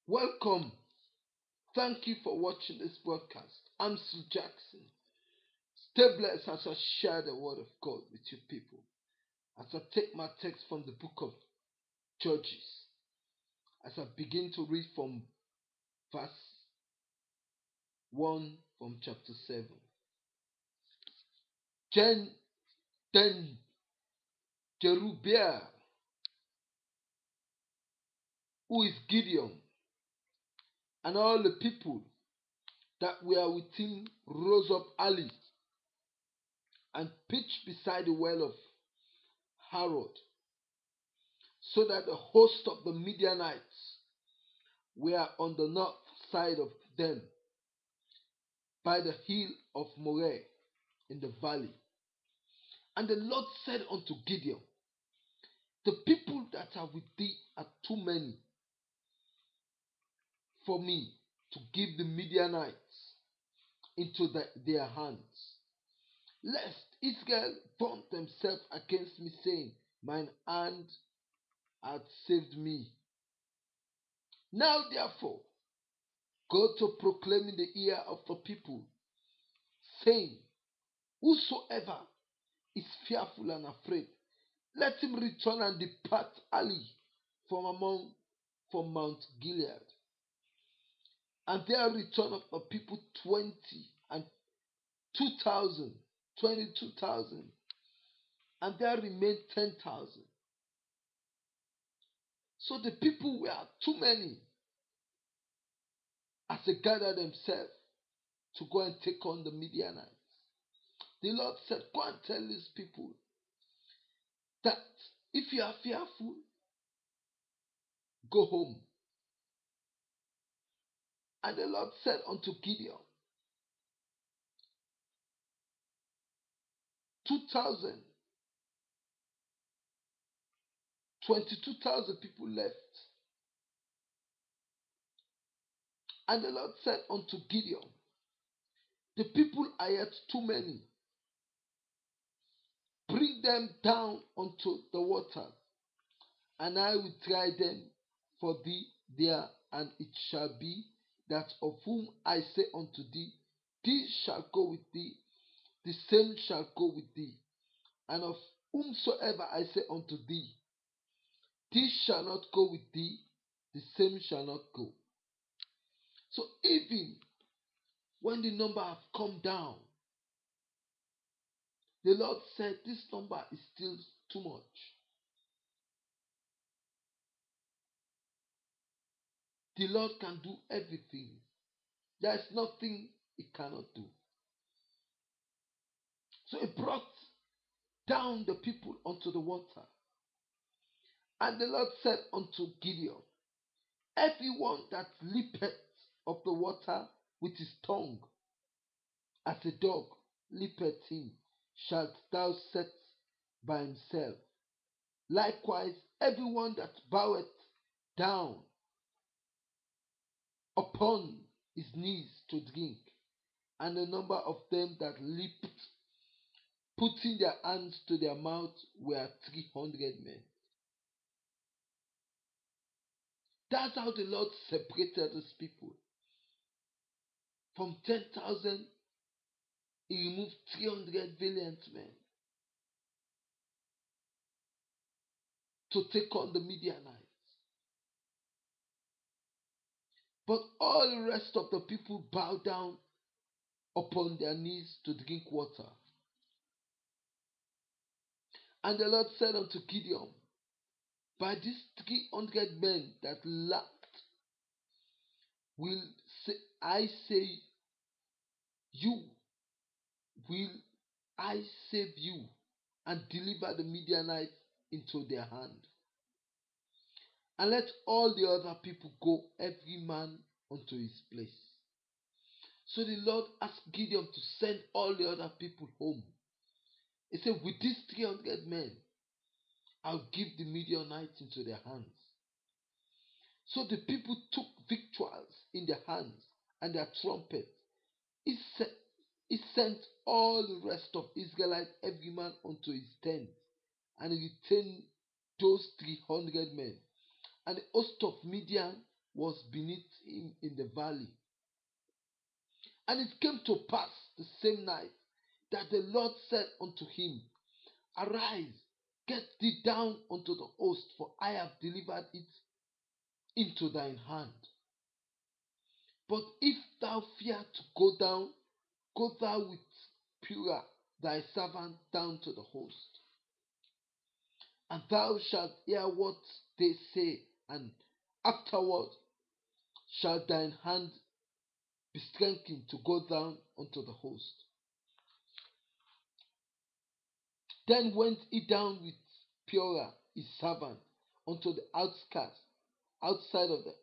Welcome. Thank you for watching this broadcast. I'm Sir Jackson. Stay blessed as I share the word of God with you people. As I take my text from the book of Judges, as I begin to read from verse 1 from chapter 7. Then Jerubbaal, who is Gideon, and all the people that were with him rose up early and pitched beside the well of Harod, so that the host of the Midianites were on the north side of them by the hill of Moreh in the valley. And the Lord said unto Gideon, the people that are with thee are too many for me to give the Midianites into their hands, lest Israel vaunt themselves against me, saying, mine hand hath saved me. Now therefore go to proclaim in the ear of the people, saying, whosoever is fearful and afraid, let him return and depart early from Mount Gilead. And there returned of the people 22,000, and there remained 10,000. So the people were too many as they gathered themselves to go and take on the Midianites. The Lord said, go and tell these people that if you are fearful, go home. And the Lord said unto Gideon, 2,000, 22,000 people left. And the Lord said unto Gideon, the people are yet too many. Bring them down unto the water, and I will try them for thee there, and it shall be that of whom I say unto thee, this shall go with thee, the same shall go with thee. And of whomsoever I say unto thee, this shall not go with thee, the same shall not go. So even when the number have come down, the Lord said this number is still too much. The Lord can do everything. There is nothing he cannot do. So he brought down the people unto the water. And the Lord said unto Gideon, everyone that leapeth of the water with his tongue, as a dog leapeth him, shalt thou set by himself. Likewise, everyone that boweth down upon his knees to drink, and the number of them that leaped, putting their hands to their mouth, were 300 men. That's how the Lord separated his people. From 10,000, he removed 300 valiant men to take on the Midianites. But all the rest of the people bowed down upon their knees to drink water. And the Lord said unto Gideon, by these 300 men that lapped, will I say you, will I save you and deliver the Midianites into their hand. And let all the other people go, every man unto his place. So the Lord asked Gideon to send all the other people home. He said, with these 300 men, I'll give the Midianites into their hands. So the people took victuals in their hands and their trumpets. He sent all the rest of Israelites, every man unto his tent, and he retained those 300 men. And the host of Midian was beneath him in the valley. And it came to pass the same night that the Lord said unto him, Arise, get thee down unto the host, for I have delivered it into thine hand. But if thou fear to go down, go thou with Purah thy servant down to the host. And thou shalt hear what they say, and afterward shall thine hand be strengthened to go down unto the host. Then went he down with Purah his servant unto the outskirts, outside of the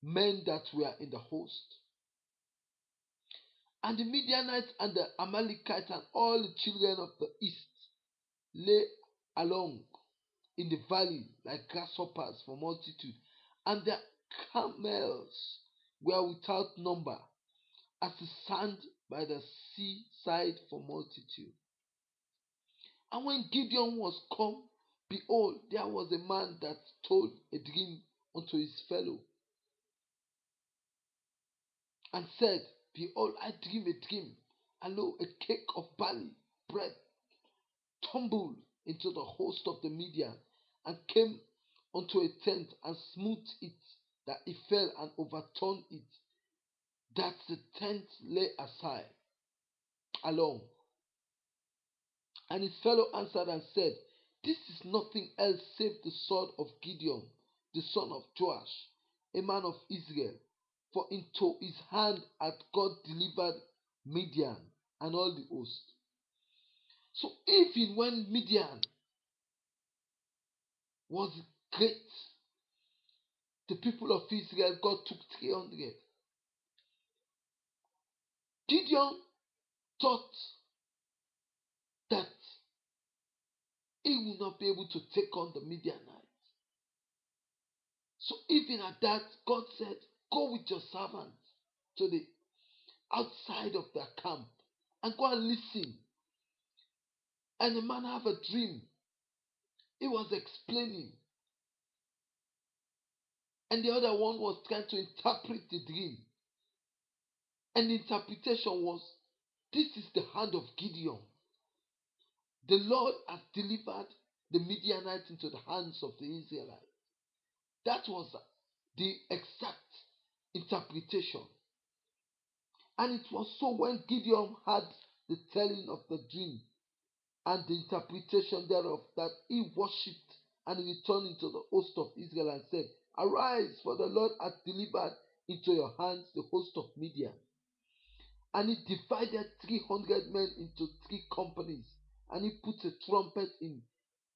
men that were in the host. And the Midianites and the Amalekites and all the children of the east lay along in the valley like grasshoppers for multitude, and their camels were without number, as the sand by the seaside for multitude. And when Gideon was come, behold, there was a man that told a dream unto his fellow, and said, Behold, I dream a dream, and lo, a cake of barley bread tumbled into the host of the Midian, and came unto a tent, and smote it, that it fell, and overturned it, that the tent lay aside alone. And his fellow answered and said, This is nothing else save the sword of Gideon, the son of Joash, a man of Israel. For into his hand hath God delivered Midian and all the host. So even when Midian was great, the people of Israel, God took 300. Gideon thought that he would not be able to take on the Midianites. So even at that, God said, Go with your servant to the outside of their camp and go and listen. And the man have a dream. He was explaining. And the other one was trying to interpret the dream. And the interpretation was, this is the hand of Gideon. The Lord has delivered the Midianites into the hands of the Israelites. That was the exact interpretation. And it was so when Gideon had the telling of the dream and the interpretation thereof, that he worshipped and returned into the host of Israel and said, Arise, for the Lord hath delivered into your hands the host of Midian. And he divided 300 men into 3 companies, and he put a trumpet in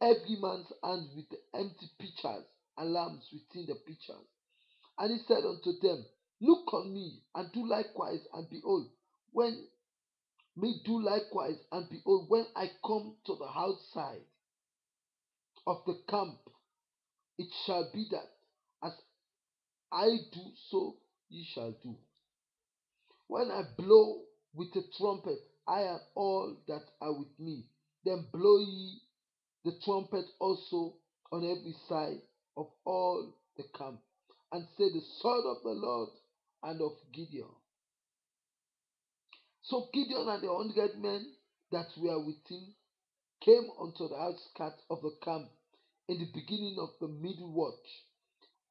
every man's hand with the empty pitchers and lamps within the pitchers. And he said unto them, Look on me, and do likewise, and behold, when I come to the outside of the camp, it shall be that as I do, so ye shall do. When I blow with a trumpet, I and all that are with me, then blow ye the trumpet also on every side of all the camp, and say, The sword of the Lord and of Gideon. So Gideon and the 100 men that were with him came unto the outskirts of the camp in the beginning of the middle watch,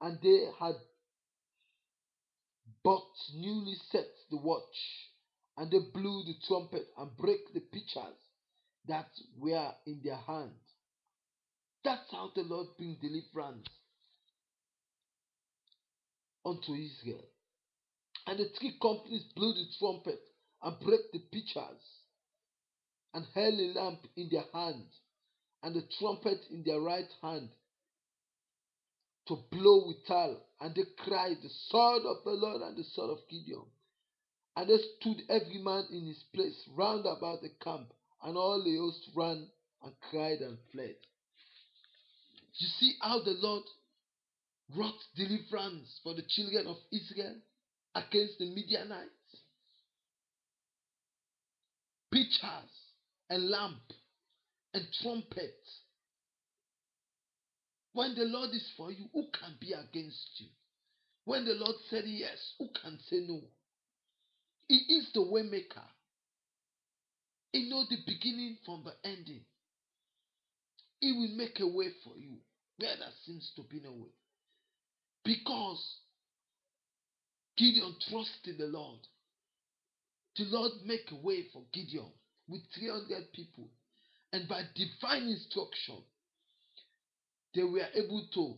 and they had but newly set the watch, and they blew the trumpet and brake the pitchers that were in their hand. That's how the Lord bring deliverance unto Israel. And the 3 companies blew the trumpet and brake the pitchers, and held a lamp in their hand, and the trumpet in their right hand, to blow withal. And they cried, The sword of the Lord and the sword of Gideon. And they stood every man in his place round about the camp, and all the host ran and cried and fled. You see how the Lord wrought deliverance for the children of Israel against the Midianites? Pitchers and lamp and trumpet. When the Lord is for you, who can be against you? When the Lord said yes, who can say no? He is the way maker. He knows the beginning from the ending. He will make a way for you where there seems to be no way. Because Gideon trusted the Lord. The Lord make a way for Gideon with 300 people. And by divine instruction, they were able to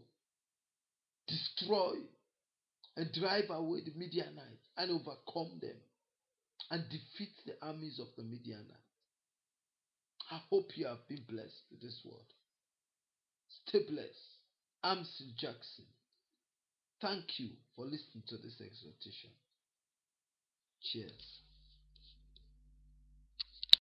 destroy and drive away the Midianites and overcome them and defeat the armies of the Midianites. I hope you have been blessed with this word. Stay blessed. I'm Sir Jackson. Thank you for listening to this exhortation. Cheers.